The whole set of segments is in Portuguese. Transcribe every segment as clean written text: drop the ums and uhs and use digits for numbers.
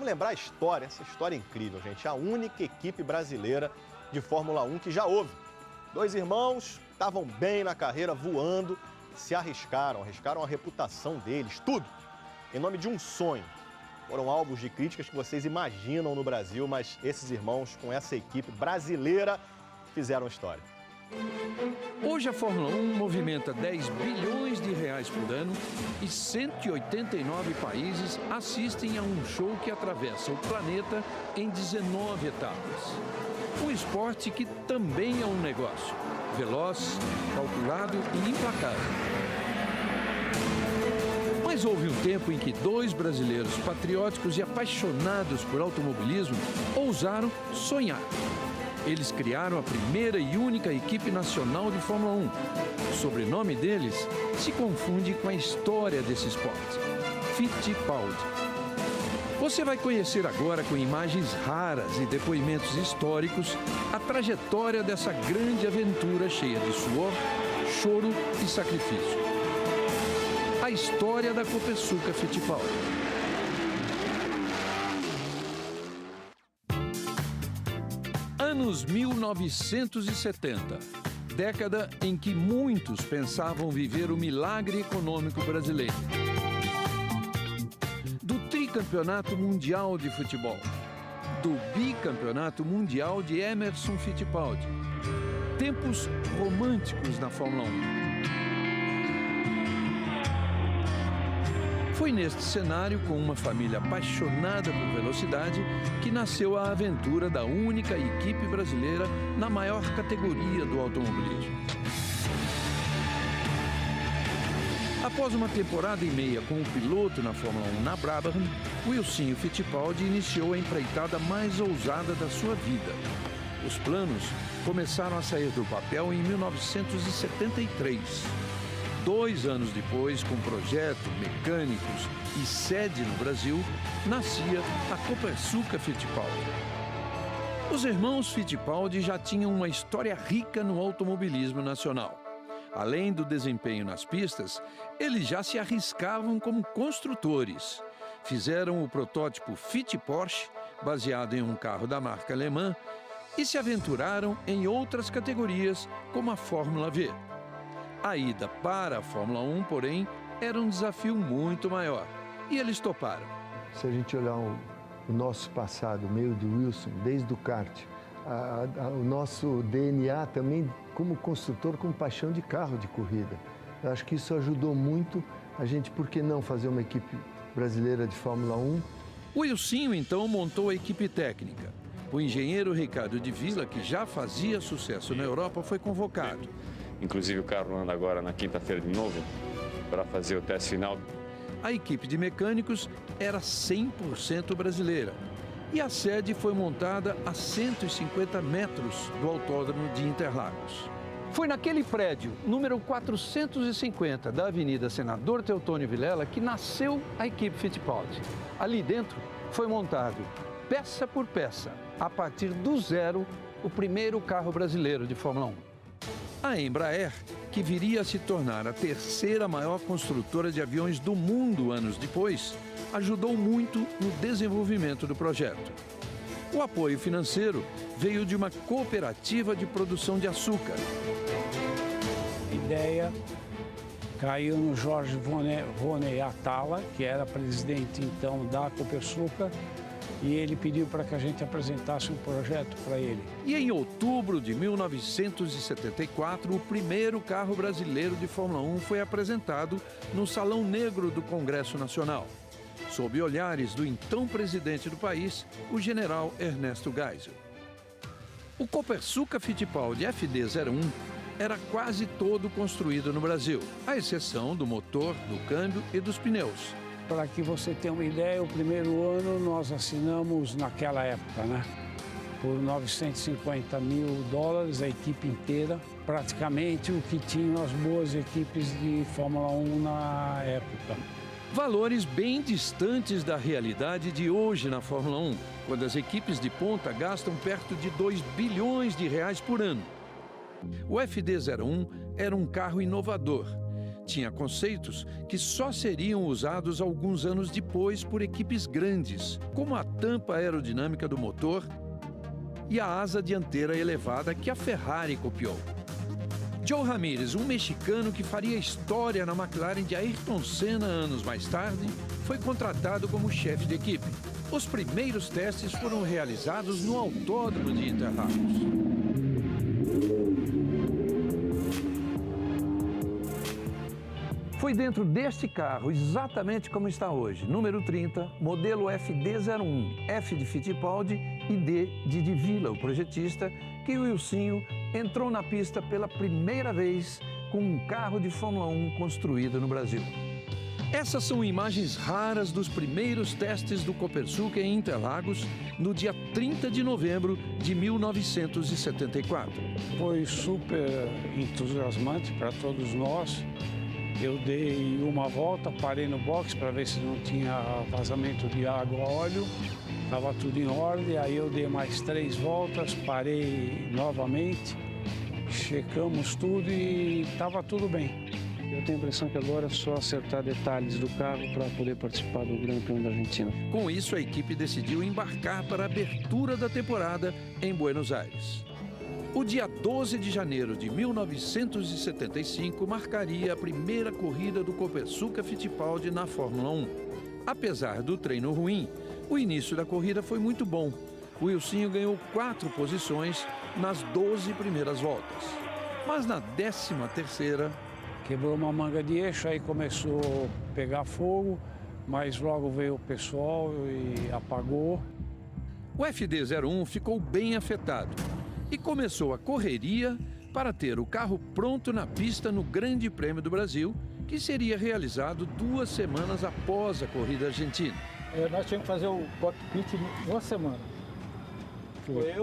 lembrar a história, essa história é incrível, gente. A única equipe brasileira de Fórmula 1 que já houve. Dois irmãos estavam bem na carreira, voando, se arriscaram a reputação deles, tudo, em nome de um sonho. Foram alvos de críticas que vocês imaginam no Brasil, mas esses irmãos com essa equipe brasileira fizeram história. Hoje a Fórmula 1 movimenta 10 bilhões de reais por ano e 189 países assistem a um show que atravessa o planeta em 19 etapas. Um esporte que também é um negócio, veloz, calculado e implacável. Mas houve um tempo em que dois brasileiros patrióticos e apaixonados por automobilismo ousaram sonhar. Eles criaram a primeira e única equipe nacional de Fórmula 1. O sobrenome deles se confunde com a história desse esporte: Fittipaldi. Você vai conhecer agora, com imagens raras e depoimentos históricos, a trajetória dessa grande aventura cheia de suor, choro e sacrifício. A história da Copersucar Fittipaldi. Anos 1970, década em que muitos pensavam viver o milagre econômico brasileiro. Do tricampeonato mundial de futebol, do bicampeonato mundial de Emerson Fittipaldi. Tempos românticos na Fórmula 1. Foi neste cenário, com uma família apaixonada por velocidade, que nasceu a aventura da única equipe brasileira na maior categoria do automobilismo. Após uma temporada e meia como piloto na Fórmula 1 na Brabham, Wilsinho Fittipaldi iniciou a empreitada mais ousada da sua vida. Os planos começaram a sair do papel em 1973. 2 anos depois, com projeto, mecânicos e sede no Brasil, nascia a Copersucar Fittipaldi. Os irmãos Fittipaldi já tinham uma história rica no automobilismo nacional. Além do desempenho nas pistas, eles já se arriscavam como construtores. Fizeram o protótipo Fitt-Porsche, baseado em um carro da marca alemã, e se aventuraram em outras categorias, como a Fórmula V. A ida para a Fórmula 1, porém, era um desafio muito maior, e eles toparam. Se a gente olhar o nosso passado, o meio de Wilson, desde o kart, o nosso DNA também como construtor, com paixão de carro de corrida. Eu acho que isso ajudou muito a gente, por que não fazer uma equipe brasileira de Fórmula 1? O Wilsinho, então, montou a equipe técnica. O engenheiro Ricardo de Villa, que já fazia sucesso na Europa, foi convocado. Inclusive o carro anda agora na quinta-feira de novo para fazer o teste final. A equipe de mecânicos era 100% brasileira e a sede foi montada a 150 metros do autódromo de Interlagos. Foi naquele prédio, número 450 da Avenida Senador Teotônio Vilela, que nasceu a equipe Fittipaldi. Ali dentro foi montado, peça por peça, a partir do zero, o primeiro carro brasileiro de Fórmula 1. A Embraer, que viria a se tornar a terceira maior construtora de aviões do mundo anos depois, ajudou muito no desenvolvimento do projeto. O apoio financeiro veio de uma cooperativa de produção de açúcar. A ideia caiu no Jorge Voney Atala, que era presidente então da Copersucar, e ele pediu para que a gente apresentasse um projeto para ele. E em outubro de 1974, o primeiro carro brasileiro de Fórmula 1 foi apresentado no Salão Negro do Congresso Nacional, sob olhares do então presidente do país, o general Ernesto Geisel. O Copersucar Fittipaldi FD-01 era quase todo construído no Brasil, à exceção do motor, do câmbio e dos pneus. Para que você tenha uma ideia, o primeiro ano nós assinamos, naquela época, né, por $950 mil, a equipe inteira, praticamente o que tinham as boas equipes de Fórmula 1 na época. Valores bem distantes da realidade de hoje na Fórmula 1, quando as equipes de ponta gastam perto de 2 bilhões de reais por ano. O FD-01 era um carro inovador. tinha conceitos que só seriam usados alguns anos depois por equipes grandes, como a tampa aerodinâmica do motor e a asa dianteira elevada que a Ferrari copiou. Joe Ramírez, um mexicano que faria história na McLaren de Ayrton Senna anos mais tarde, foi contratado como chefe de equipe. Os primeiros testes foram realizados no Autódromo de Interlagos. Foi dentro deste carro, exatamente como está hoje, número 30, modelo FD01, F de Fittipaldi e D de Di Villa, o projetista, que o Wilsinho entrou na pista pela primeira vez com um carro de Fórmula 1 construído no Brasil. Essas são imagens raras dos primeiros testes do Copersucar em Interlagos no dia 30 de novembro de 1974. Foi super entusiasmante para todos nós. Eu dei uma volta, parei no box para ver se não tinha vazamento de água ou óleo. Estava tudo em ordem, aí eu dei mais 3 voltas, parei novamente, checamos tudo e estava tudo bem. Eu tenho a impressão que agora é só acertar detalhes do carro para poder participar do Grande Prêmio da Argentina. Com isso, a equipe decidiu embarcar para a abertura da temporada em Buenos Aires. O dia 12 de janeiro de 1975 marcaria a primeira corrida do Copersucar Fittipaldi na Fórmula 1. Apesar do treino ruim, o início da corrida foi muito bom. O Wilsinho ganhou 4 posições nas 12 primeiras voltas. Mas na 13ª... Quebrou uma manga de eixo, aí começou a pegar fogo, mas logo veio o pessoal e apagou. O FD01 ficou bem afetado e começou a correria para ter o carro pronto na pista no Grande Prêmio do Brasil, que seria realizado 2 semanas após a corrida argentina. Nós tínhamos que fazer o cockpit em 1 semana.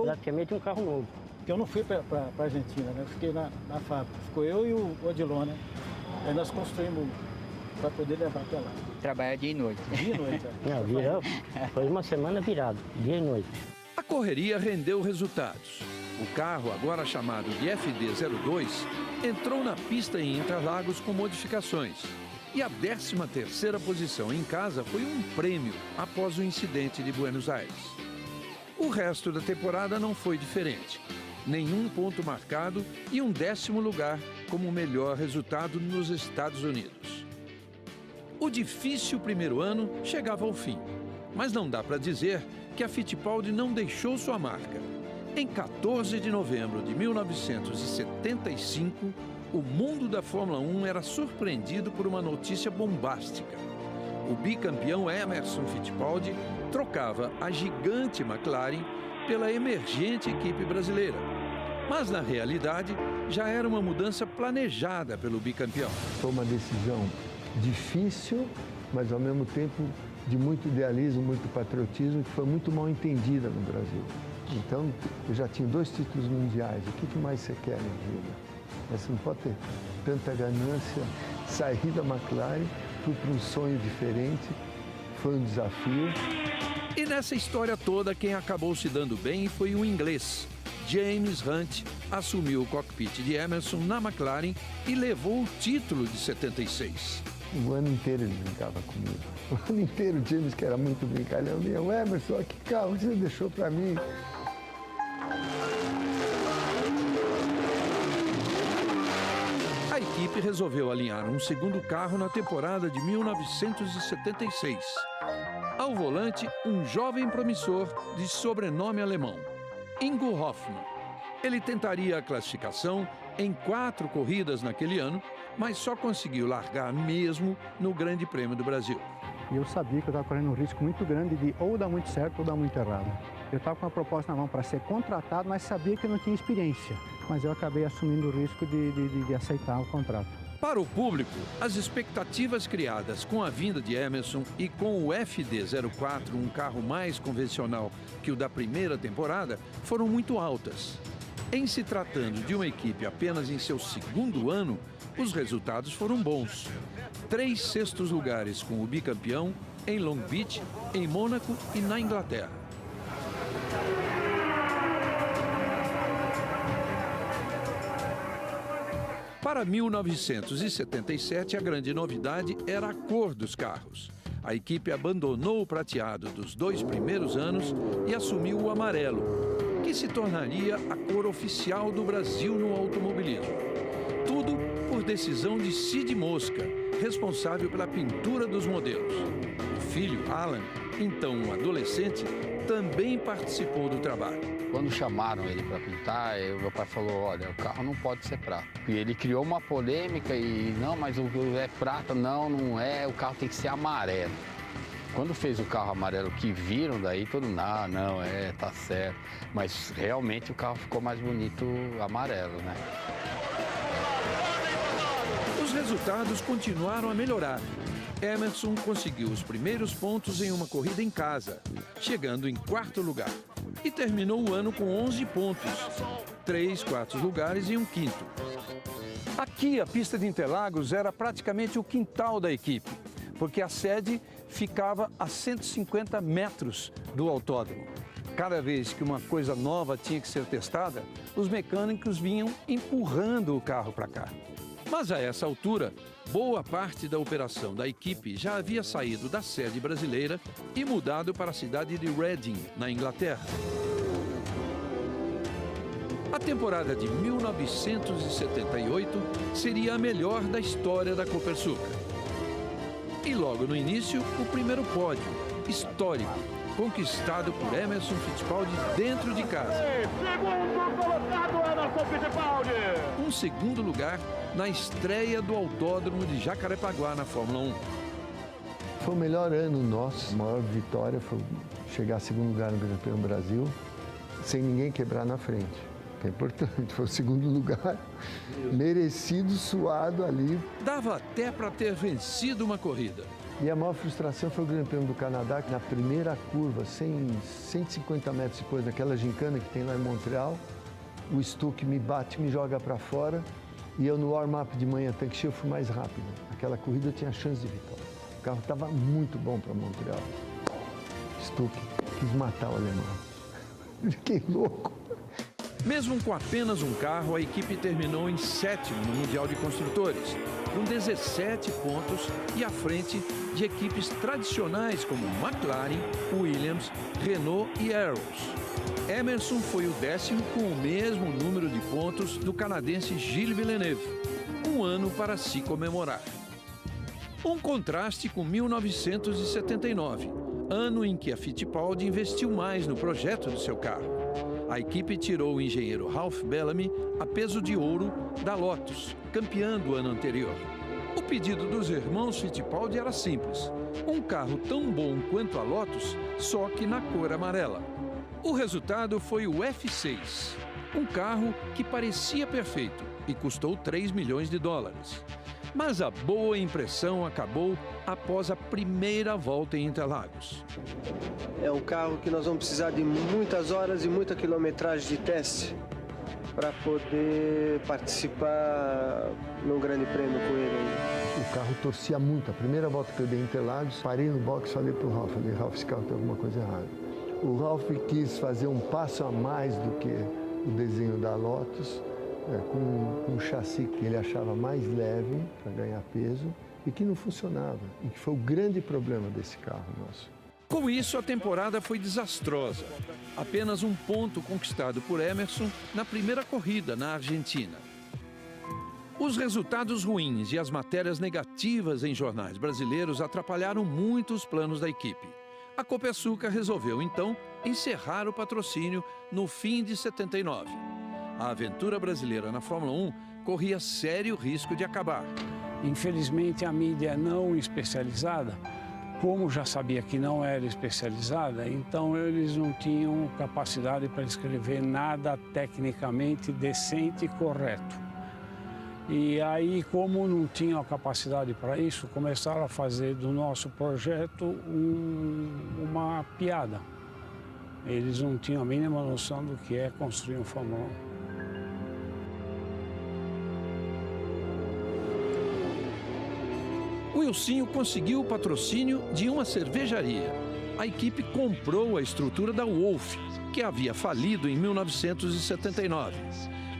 Praticamente um carro novo. Porque eu não fui para a Argentina, né? Eu fiquei na fábrica. Ficou eu e o Odilon, né? Aí nós construímos para poder levar até lá. Trabalhar dia e noite. Dia e noite, Não, virou. Foi uma semana virada, dia e noite. A correria rendeu resultados. O carro, agora chamado de FD02, entrou na pista em Interlagos com modificações. E a 13ª posição em casa foi um prêmio após o incidente de Buenos Aires. O resto da temporada não foi diferente. Nenhum ponto marcado e um 10º lugar como o melhor resultado nos Estados Unidos. O difícil primeiro ano chegava ao fim, mas não dá para dizer que a Fittipaldi não deixou sua marca. Em 14 de novembro de 1975, o mundo da Fórmula 1 era surpreendido por uma notícia bombástica. O bicampeão Emerson Fittipaldi trocava a gigante McLaren pela emergente equipe brasileira. Mas, na realidade, já era uma mudança planejada pelo bicampeão. Foi uma decisão difícil, mas ao mesmo tempo de muito idealismo, muito patriotismo, que foi muito mal entendida no Brasil. Então, eu já tinha 2 títulos mundiais. O que mais você quer na vida? Você não pode ter tanta ganância. Sair da McLaren, fui para um sonho diferente, foi um desafio. E nessa história toda, quem acabou se dando bem foi o inglês. James Hunt assumiu o cockpit de Emerson na McLaren e levou o título de 76. O ano inteiro ele brincava comigo. O ano inteiro o James, que era muito brincalhão, o Emerson, que carro você deixou para mim? A equipe resolveu alinhar um segundo carro na temporada de 1976. Ao volante, um jovem promissor de sobrenome alemão, Ingo Hoffmann. Ele tentaria a classificação em 4 corridas naquele ano, mas só conseguiu largar mesmo no Grande Prêmio do Brasil. E eu sabia que eu estava correndo um risco muito grande de ou dar muito certo ou dar muito errado. Eu estava com uma proposta na mão para ser contratado, mas sabia que eu não tinha experiência. Mas eu acabei assumindo o risco de aceitar o contrato. Para o público, as expectativas criadas com a vinda de Emerson e com o FD04, um carro mais convencional que o da primeira temporada, foram muito altas. Em se tratando de uma equipe apenas em seu 2º ano, os resultados foram bons. 3 sextos lugares com o bicampeão em Long Beach, em Mônaco e na Inglaterra. Para 1977, a grande novidade era a cor dos carros. A equipe abandonou o prateado dos 2 primeiros anos e assumiu o amarelo, que se tornaria a cor oficial do Brasil no automobilismo. Tudo por decisão de Cid Mosca, responsável pela pintura dos modelos. O filho, Alan, então um adolescente, também participou do trabalho. Quando chamaram ele para pintar, meu pai falou, olha, o carro não pode ser prata. E ele criou uma polêmica e, não, mas o é prata, não é, o carro tem que ser amarelo. Quando fez o carro amarelo, que viram daí, todo mundo, não, tá certo. Mas realmente o carro ficou mais bonito amarelo, né? Os resultados continuaram a melhorar. Emerson conseguiu os primeiros pontos em uma corrida em casa, chegando em 4º lugar. E terminou o ano com 11 pontos, 3 quartos lugares e um 5º. Aqui, a pista de Interlagos era praticamente o quintal da equipe, porque a sede ficava a 150 metros do autódromo. Cada vez que uma coisa nova tinha que ser testada, os mecânicos vinham empurrando o carro para cá. Mas a essa altura, boa parte da operação da equipe já havia saído da sede brasileira e mudado para a cidade de Reading, na Inglaterra. A temporada de 1978 seria a melhor da história da Copersucar. E logo no início, o primeiro pódio, histórico, conquistado por Emerson Fittipaldi dentro de casa. Segundo colocado, Emerson Fittipaldi. Um 2º lugar na estreia do Autódromo de Jacarepaguá na Fórmula 1. Foi o melhor ano nosso, a maior vitória foi chegar a 2º lugar no Grande Prêmio Brasil, sem ninguém quebrar na frente. Que é importante, foi o 2º lugar, merecido, suado ali. Dava até para ter vencido uma corrida. E a maior frustração foi o Grande Prêmio do Canadá, que na primeira curva, 150 metros depois daquela gincana que tem lá em Montreal, o Stuck me bate, me joga para fora e eu no warm-up de manhã, tanque cheio, fui mais rápido. Aquela corrida eu tinha chance de vitória. O carro estava muito bom para Montreal. Stuck quis matar o alemão. Fiquei louco. Mesmo com apenas um carro, a equipe terminou em 7º no Mundial de Construtores, com 17 pontos e à frente de equipes tradicionais como McLaren, Williams, Renault e Arrows. Emerson foi o 10º com o mesmo número de pontos do canadense Gilles Villeneuve, um ano para se comemorar. Um contraste com 1979, ano em que a Fittipaldi investiu mais no projeto do seu carro. A equipe tirou o engenheiro Ralph Bellamy a peso de ouro da Lotus, campeã do ano anterior. O pedido dos irmãos Fittipaldi era simples: um carro tão bom quanto a Lotus, só que na cor amarela. O resultado foi o F6, um carro que parecia perfeito e custou 3 milhões de dólares. Mas a boa impressão acabou após a primeira volta em Interlagos. É um carro que nós vamos precisar de muitas horas e muita quilometragem de teste para poder participar no Grande Prêmio com ele. O carro torcia muito. A primeira volta que eu dei em Interlagos, parei no box e falei para o Ralph, Ralph, esse carro tem alguma coisa errada. O Ralph quis fazer um passo a mais do que o desenho da Lotus, com um chassi que ele achava mais leve para ganhar peso e que não funcionava, e que foi o grande problema desse carro nosso. Com isso, a temporada foi desastrosa. Apenas um ponto conquistado por Emerson na primeira corrida na Argentina. Os resultados ruins e as matérias negativas em jornais brasileiros atrapalharam muito os planos da equipe. A Copersucar resolveu, então, encerrar o patrocínio no fim de 79. A aventura brasileira na Fórmula 1 corria sério risco de acabar. Infelizmente, a mídia não especializada, como já sabia que não era especializada, então eles não tinham capacidade para escrever nada tecnicamente decente e correto. E aí, como não tinham a capacidade para isso, começaram a fazer do nosso projeto uma piada. Eles não tinham a mínima noção do que é construir um Fórmula 1. O Wilsinho conseguiu o patrocínio de uma cervejaria. A equipe comprou a estrutura da Wolf, que havia falido em 1979.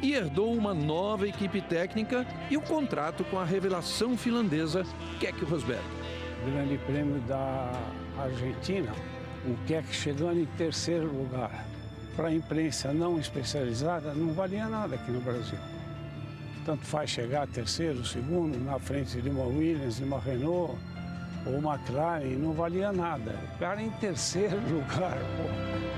e herdou uma nova equipe técnica e um contrato com a revelação finlandesa Keke Rosberg. Grande Prêmio da Argentina, o Keke chegando em terceiro lugar. Para a imprensa não especializada, não valia nada aqui no Brasil. Tanto faz chegar terceiro, segundo, na frente de uma Williams, de uma Renault ou uma McLaren, não valia nada. O cara em terceiro lugar, pô.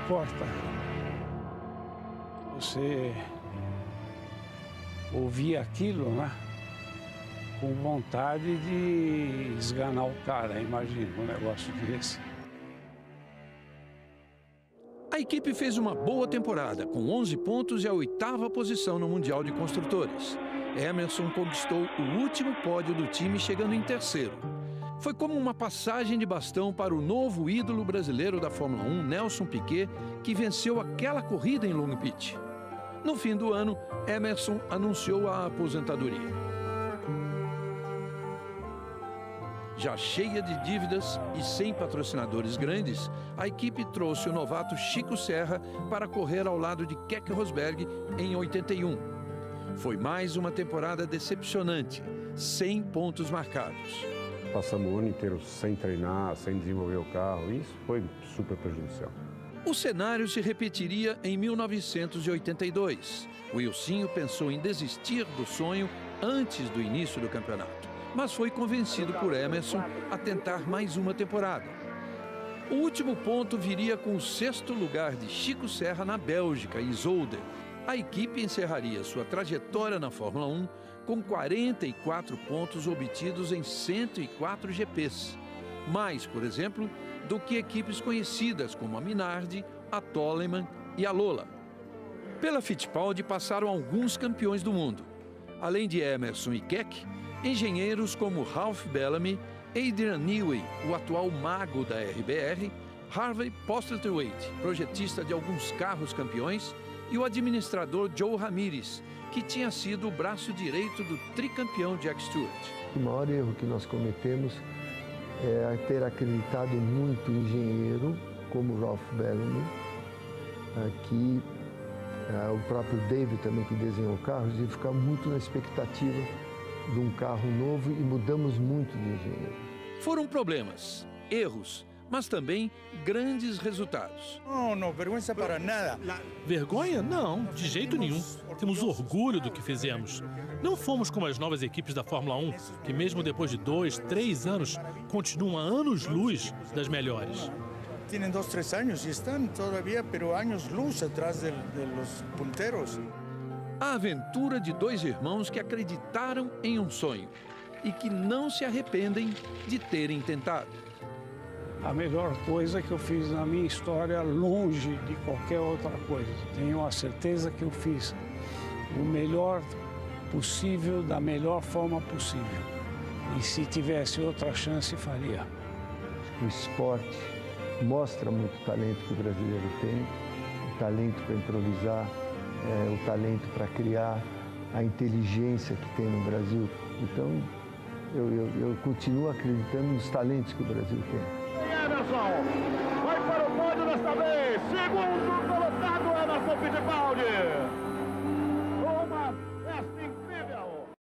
Importa. Você ouvir aquilo, né? Com vontade de esganar o cara, imagina um negócio desse. A equipe fez uma boa temporada, com 11 pontos e a 8ª posição no Mundial de Construtores. Emerson conquistou o último pódio do time, chegando em terceiro. Foi como uma passagem de bastão para o novo ídolo brasileiro da Fórmula 1, Nelson Piquet, que venceu aquela corrida em Long Beach. No fim do ano, Emerson anunciou a aposentadoria. Já cheia de dívidas e sem patrocinadores grandes, a equipe trouxe o novato Chico Serra para correr ao lado de Keke Rosberg em 81. Foi mais uma temporada decepcionante, 100 pontos marcados. Passamos o ano inteiro sem treinar, sem desenvolver o carro, e isso foi super prejudicial. O cenário se repetiria em 1982. O Wilsinho pensou em desistir do sonho antes do início do campeonato, mas foi convencido por Emerson a tentar mais uma temporada. O último ponto viria com o 6º lugar de Chico Serra na Bélgica, Isolde. A equipe encerraria sua trajetória na Fórmula 1 com 44 pontos obtidos em 104 GPs. Mais, por exemplo, do que equipes conhecidas como a Minardi, a Toleman e a Lola. Pela Fittipaldi passaram alguns campeões do mundo. Além de Emerson e Keke, engenheiros como Ralph Bellamy, Adrian Newey, o atual mago da RBR, Harvey Postlethwaite, projetista de alguns carros campeões, e o administrador Joe Ramirez, que tinha sido o braço direito do tricampeão Jack Stewart. O maior erro que nós cometemos é ter acreditado muito em engenheiro, como Ralph Bellamy, que o próprio David também, que desenhou carros, e ficar muito na expectativa de um carro novo, e mudamos muito de engenheiro. Foram problemas, erros, mas também grandes resultados. Não, vergonha para nada. Vergonha? Não, de jeito nenhum. Temos orgulho do que fizemos. Não fomos como as novas equipes da Fórmula 1, que mesmo depois de 2, 3 anos, continuam a anos-luz das melhores. Tienen 2, 3 anos e estão todavía, pero anos-luz atrás de los punteros. A aventura de 2 irmãos que acreditaram em um sonho e que não se arrependem de terem tentado. A melhor coisa que eu fiz na minha história, longe de qualquer outra coisa. Tenho a certeza que eu fiz o melhor possível, da melhor forma possível. E se tivesse outra chance, faria. O esporte mostra muito o talento que o brasileiro tem, o talento para improvisar, o talento para criar, a inteligência que tem no Brasil. Então, eu continuo acreditando nos talentos que o Brasil tem. Emerson vai para o pódio desta vez, segundo colocado Emerson Fittipaldi.